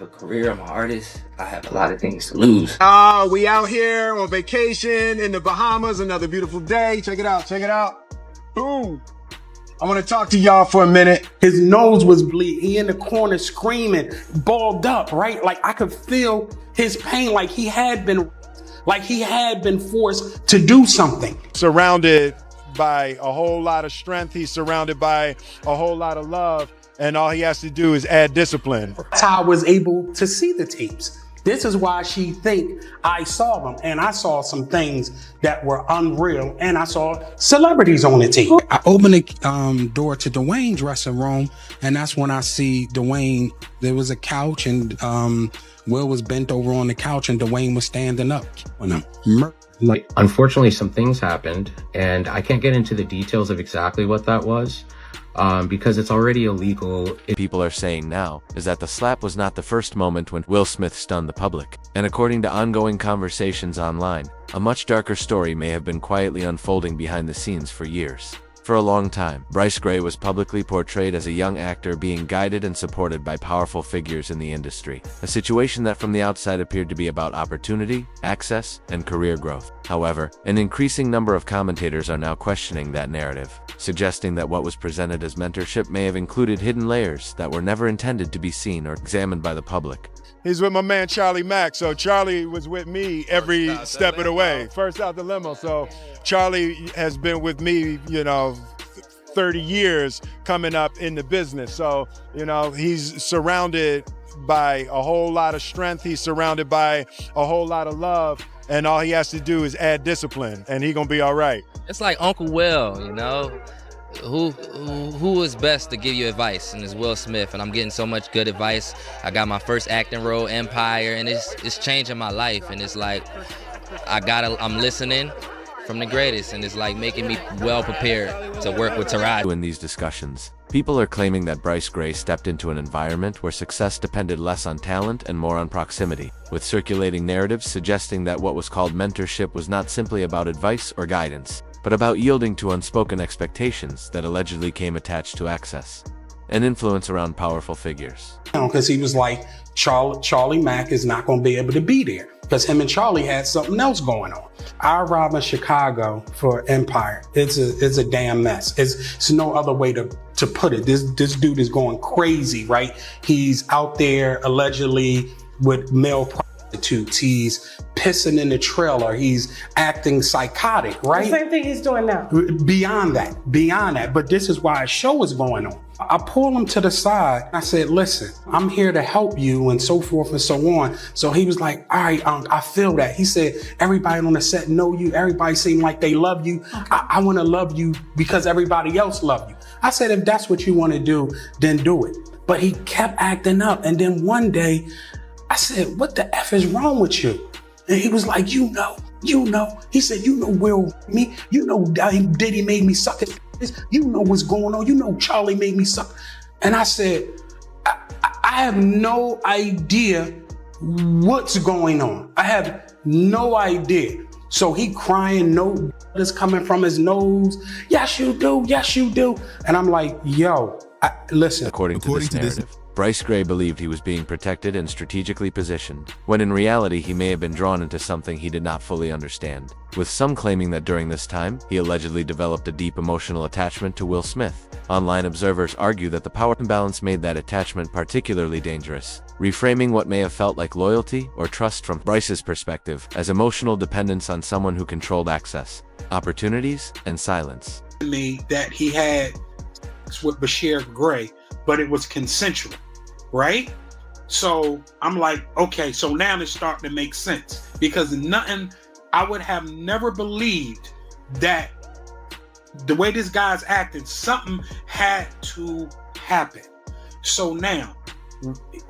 a career, I'm an artist, I have a lot of things to lose. We out here on vacation in the Bahamas, another beautiful day. Check it out, check it out. Boom. I want to talk to y'all for a minute. His nose was bleeding. He in the corner screaming, balled up, right? Like I could feel his pain, like he had been forced to do something. Surrounded by a whole lot of strength. He's surrounded by a whole lot of love. And all he has to do is add discipline. That's how I was able to see the tapes. This is why she think I saw them. And I saw some things that were unreal. And I saw celebrities on the tape. I opened the door to Dwayne's dressing room. And that's when I see Dwayne. There was a couch and Will was bent over on the couch and Dwayne was standing up. Unfortunately, some things happened. And I can't get into the details of exactly what that was. Because it's already illegal. People are saying now is that the slap was not the first moment when Will Smith stunned the public. And according to ongoing conversations online, a much darker story may have been quietly unfolding behind the scenes for years. For a long time, Bryshere was publicly portrayed as a young actor being guided and supported by powerful figures in the industry, a situation that from the outside appeared to be about opportunity, access, and career growth. However, an increasing number of commentators are now questioning that narrative, suggesting that what was presented as mentorship may have included hidden layers that were never intended to be seen or examined by the public. He's with my man Charlie Mack, so Charlie was with me every step of the way. First out the limo, so Charlie has been with me, 30 years coming up in the business. So, he's surrounded by a whole lot of strength. He's surrounded by a whole lot of love. And all he has to do is add discipline, and he gonna be all right. It's like Uncle Will, Who is best to give you advice? And it's Will Smith, and I'm getting so much good advice. I got my first acting role, Empire, and it's changing my life. And it's like I'm listening from the greatest, and it's like making me well prepared to work with Taraji. In these discussions, people are claiming that Bryshere stepped into an environment where success depended less on talent and more on proximity, with circulating narratives suggesting that what was called mentorship was not simply about advice or guidance, but about yielding to unspoken expectations that allegedly came attached to access and influence around powerful figures. Because he was like, Charlie Mack is not going to be able to be there because him and Charlie had something else going on. I arrived in Chicago for Empire. It's a damn mess. It's no other way to put it. This dude is going crazy, right? He's out there allegedly with male prostitutes. He's pissing in the trailer. He's acting psychotic, right? The same thing he's doing now. Beyond that. But this is why a show is going on. I pulled him to the side. I said, listen, I'm here to help you and so forth and so on. So he was like, all right, I feel that. He said, everybody on the set know you. Everybody seem like they love you. I want to love you because everybody else love you. I said, if that's what you want to do, then do it. But he kept acting up. And then one day I said, what the F is wrong with you? And he was like, you know. He said, Will, me, Diddy made me suck it. You know what's going on. Charlie made me suck. And I said, I have no idea what's going on. I have no idea. So he crying, no blood is coming from his nose. Yes, you do. And I'm like, yo, listen. According to this narrative, Bryshere believed he was being protected and strategically positioned, when in reality he may have been drawn into something he did not fully understand, with some claiming that during this time, he allegedly developed a deep emotional attachment to Will Smith. Online observers argue that the power imbalance made that attachment particularly dangerous, reframing what may have felt like loyalty or trust from Bryce's perspective as emotional dependence on someone who controlled access, opportunities, and silence. Me that he had with Bryshere Gray, but it was consensual, right? So I'm like, okay, so now it's starting to make sense because I would have never believed that the way this guy's acting, something had to happen. So now,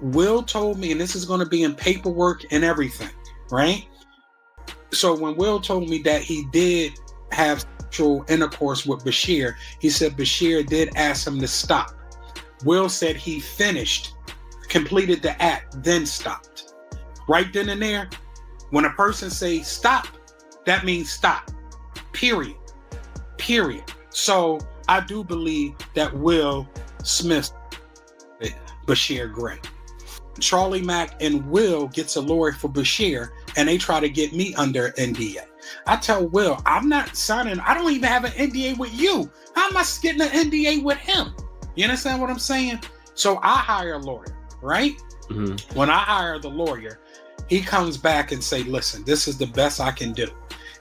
Will told me, and this is going to be in paperwork and everything, right? So when Will told me that he did have sexual intercourse with Bryshere, he said Bryshere did ask him to stop. Will said he finished, completed the act, then stopped. Right then and there, when a person says stop, that means stop. Period. So I do believe that Will Smith, Bryshere Gray. Charlie Mack and Will gets a lawyer for Bryshere, and they try to get me under NDA. I tell Will, I'm not signing. I don't even have an NDA with you. How am I getting an NDA with him? You understand what I'm saying? So I hire a lawyer, right? Mm-hmm. When I hire the lawyer, he comes back and say, listen, this is the best I can do.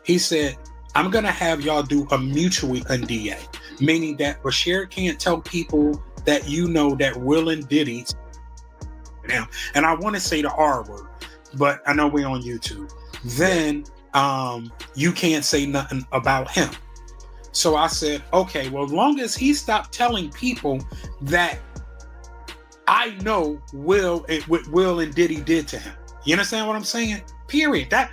He said, I'm going to have y'all do a mutual NDA, meaning that Bryshere can't tell people that you know that Will and Diddy now, and I want to say the R word, but I know we're on YouTube. Then you can't say nothing about him. So I said, okay, well, as long as he stopped telling people that I know what Will and Diddy did to him. You understand what I'm saying? Period. That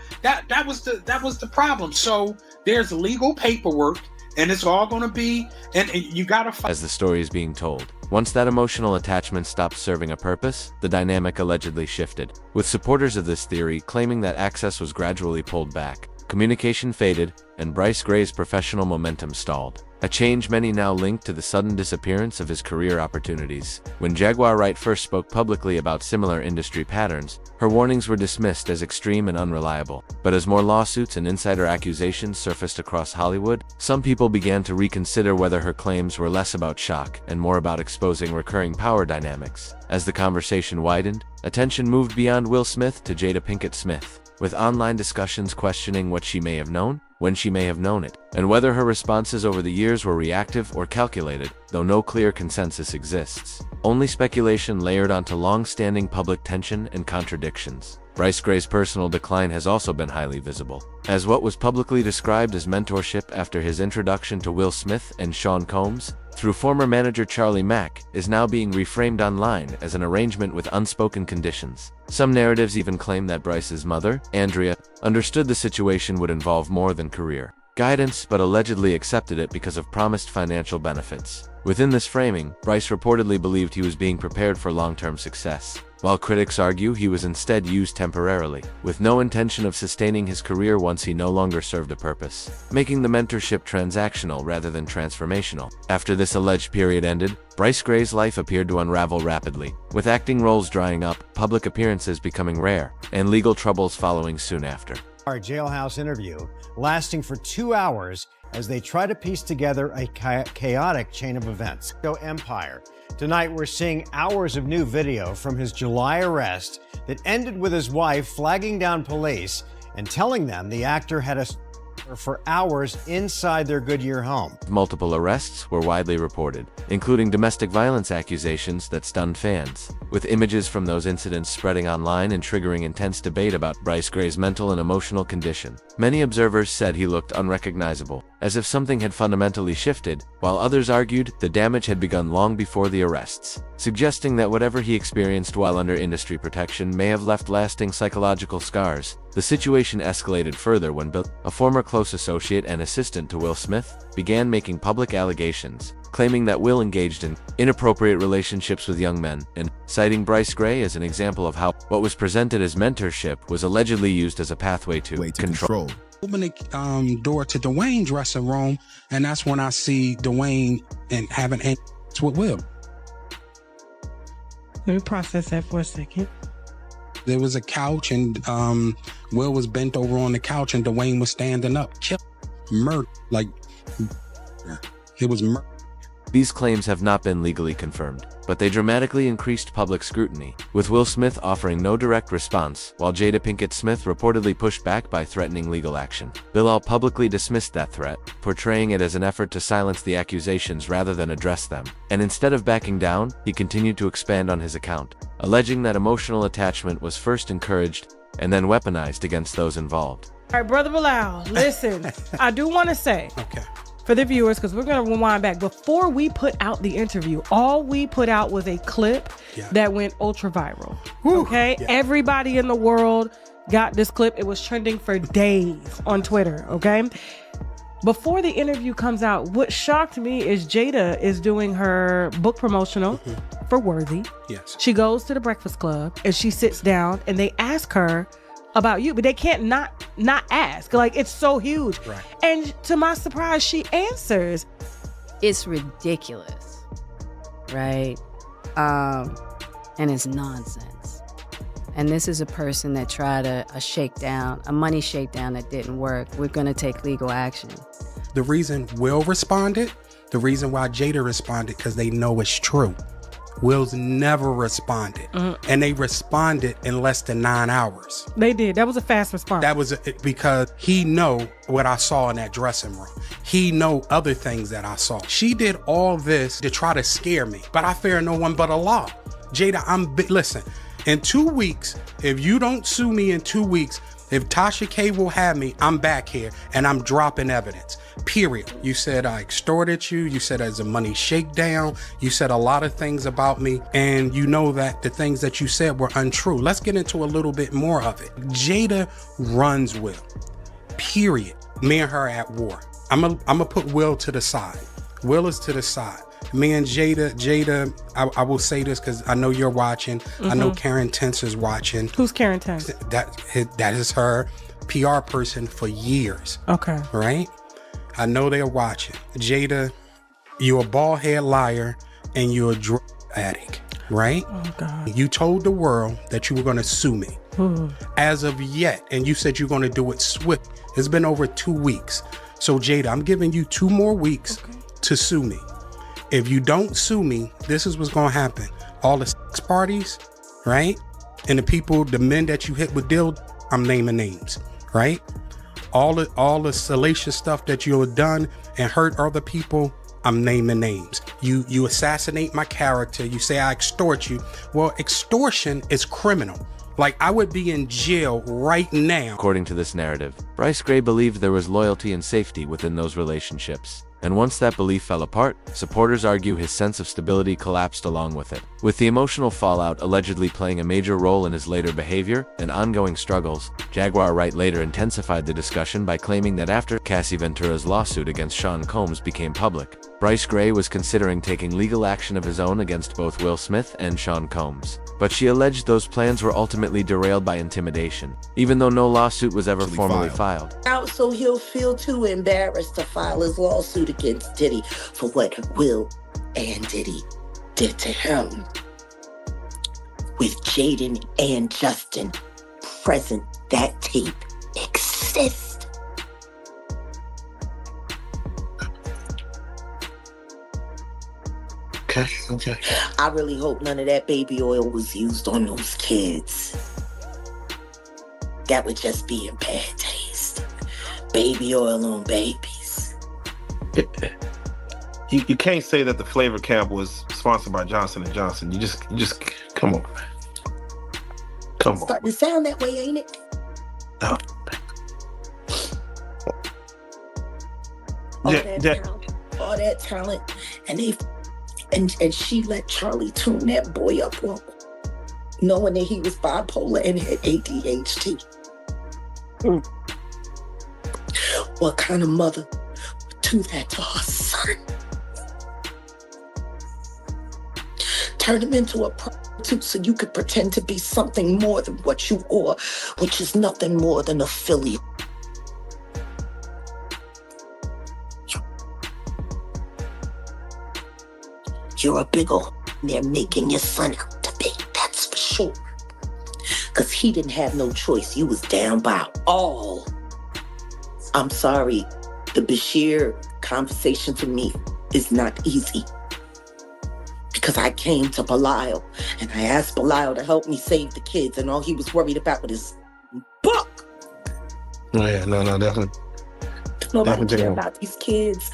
was the problem. So there's legal paperwork, and it's all going to be, and you got to fight. As the story is being told, once that emotional attachment stopped serving a purpose, the dynamic allegedly shifted, with supporters of this theory claiming that access was gradually pulled back, communication faded, and Bryce Gray's professional momentum stalled. A change many now link to the sudden disappearance of his career opportunities. When Jaguar Wright first spoke publicly about similar industry patterns, her warnings were dismissed as extreme and unreliable. But as more lawsuits and insider accusations surfaced across Hollywood, some people began to reconsider whether her claims were less about shock and more about exposing recurring power dynamics. As the conversation widened, attention moved beyond Will Smith to Jada Pinkett Smith, with online discussions questioning what she may have known, when she may have known it, and whether her responses over the years were reactive or calculated, though no clear consensus exists. Only speculation layered onto long-standing public tension and contradictions. Bryce Gray's personal decline has also been highly visible, as what was publicly described as mentorship after his introduction to Will Smith and Sean Combs, through former manager Charlie Mack, is now being reframed online as an arrangement with unspoken conditions. Some narratives even claim that Bryce's mother, Andrea, understood the situation would involve more than career guidance, but allegedly accepted it because of promised financial benefits. Within this framing, Bryce reportedly believed he was being prepared for long-term success, while critics argue he was instead used temporarily, with no intention of sustaining his career once he no longer served a purpose, making the mentorship transactional rather than transformational. After this alleged period ended, Bryce Gray's life appeared to unravel rapidly, with acting roles drying up, public appearances becoming rare, and legal troubles following soon after. Our jailhouse interview lasting for 2 hours as they try to piece together a chaotic chain of events. Go Empire. Tonight, we're seeing hours of new video from his July arrest that ended with his wife flagging down police and telling them the actor had a for hours inside their Goodyear home. Multiple arrests were widely reported, including domestic violence accusations that stunned fans, with images from those incidents spreading online and triggering intense debate about Bryce Gray's mental and emotional condition. Many observers said he looked unrecognizable, as if something had fundamentally shifted, while others argued the damage had begun long before the arrests, suggesting that whatever he experienced while under industry protection may have left lasting psychological scars. The situation escalated further when Bill, a former close associate and assistant to Will Smith, began making public allegations, claiming that Will engaged in inappropriate relationships with young men, and citing Bryce Gray as an example of how what was presented as mentorship was allegedly used as a pathway to control. Open the door to Dwayne's dressing room, and that's when I see Dwayne and having it's with Will. Let me process that for a second. There was a couch, and Will was bent over on the couch, and Dwayne was standing up. Murder. Like, it was murder. These claims have not been legally confirmed, but they dramatically increased public scrutiny, with Will Smith offering no direct response, while Jada Pinkett Smith reportedly pushed back by threatening legal action. Bilal publicly dismissed that threat, portraying it as an effort to silence the accusations rather than address them, and instead of backing down, he continued to expand on his account, alleging that emotional attachment was first encouraged and then weaponized against those involved. All right, Brother Bilal, listen, I do want to say, Okay. for the viewers, because we're going to rewind back. Before we put out the interview, all we put out was a clip that went ultra viral. Okay? Yeah. Everybody in the world got this clip. It was trending for days on Twitter. Okay? Before the interview comes out, what shocked me is Jada is doing her book promotional for Worthy. Yes. She goes to the Breakfast Club and she sits down and they ask her about you, but they can't not ask. Like, it's so huge. Right. And to my surprise, she answers. It's ridiculous, right? And it's nonsense. and this is a person that tried a shakedown, a money shakedown that didn't work. We're going to take legal action. The reason Will responded, the reason why Jada responded, because they know it's true. Will's never responded, and they responded in less than 9 hours. They did. That was a fast response. That was because he know what I saw in that dressing room. He know other things that I saw. She did all this to try to scare me, but I fear no one but Allah. Jada, listen, in 2 weeks, if you don't sue me in 2 weeks, if Tasha K will have me, I'm back here and I'm dropping evidence. Period. You said I extorted you. You said as a money shakedown. You said a lot of things about me. And you know that the things that you said were untrue. Let's get into a little bit more of it. Jada runs Will. Period. Me and her at war. I'm gonna put Will to the side. Will is to the side. Me and Jada, I will say this because I know you're watching. I know Karen Tense is watching. Who's Karen Tense? That is her PR person for years. Okay. Right? I know they're watching. Jada, you're a bald head liar and you're a drug addict, right? Oh, God. You told the world that you were going to sue me. As of yet, and you said you're going to do it swift. It's been over 2 weeks. So Jada, I'm giving you 2 more weeks to sue me. If you don't sue me, this is what's going to happen. All the sex parties, right? And the men that you hit with dildo, I'm naming names, right? All the salacious stuff that you have done and hurt other people, I'm naming names. You assassinate my character. You say I extort you. Well, extortion is criminal. Like, I would be in jail right now. According to this narrative, Bryce Gray believed there was loyalty and safety within those relationships. And once that belief fell apart, supporters argue his sense of stability collapsed along with it. With the emotional fallout allegedly playing a major role in his later behavior and ongoing struggles, Jaguar Wright later intensified the discussion by claiming that after Cassie Ventura's lawsuit against Sean Combs became public, Bryce Gray was considering taking legal action of his own against both Will Smith and Sean Combs. But she alleged those plans were ultimately derailed by intimidation, even though no lawsuit was ever formally filed. Out so he'll feel too embarrassed to file his lawsuit against Diddy for what Will and Diddy did to him. With Jaden and Justin present, that tape exists. Okay. I really hope none of that baby oil was used on those kids. That would just be in bad taste. Baby oil on babies. You can't say that the flavor camp was sponsored by Johnson & Johnson. You just come on. Come on. Starting to sound that way, ain't it? No. All that talent, and she let Charlie tune that boy up, knowing that he was bipolar and had ADHD. What kind of mother would do that to her son? Turn him into a prostitute so you could pretend to be something more than what you are, which is nothing more than a filly. You're a big ol' they're making your son out to be, that's for sure. Because he didn't have no choice. You was down by all. I'm sorry, the Bryshere conversation for me is not easy. Because I came to Belial and I asked Belial to help me save the kids, and all he was worried about was his book. Oh yeah, no, definitely. Don't nobody care about these kids.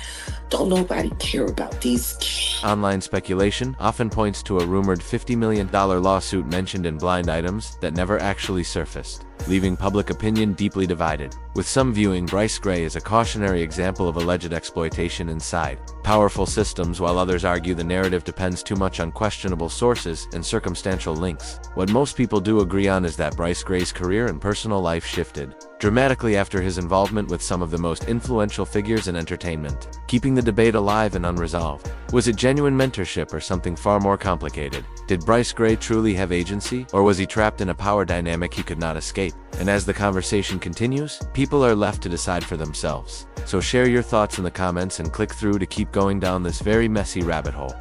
Don't nobody care about these kids. Online speculation often points to a rumored $50 million lawsuit mentioned in blind items that never actually surfaced, leaving public opinion deeply divided, with some viewing Bryce Gray as a cautionary example of alleged exploitation inside powerful systems, while others argue the narrative depends too much on questionable sources and circumstantial links. What most people do agree on is that Bryce Gray's career and personal life shifted dramatically after his involvement with some of the most influential figures in entertainment, keeping the debate alive and unresolved. Was it genuine mentorship or something far more complicated? Did Bryce Gray truly have agency, or was he trapped in a power dynamic he could not escape? And as the conversation continues, people are left to decide for themselves. So share your thoughts in the comments and click through to keep going down this very messy rabbit hole.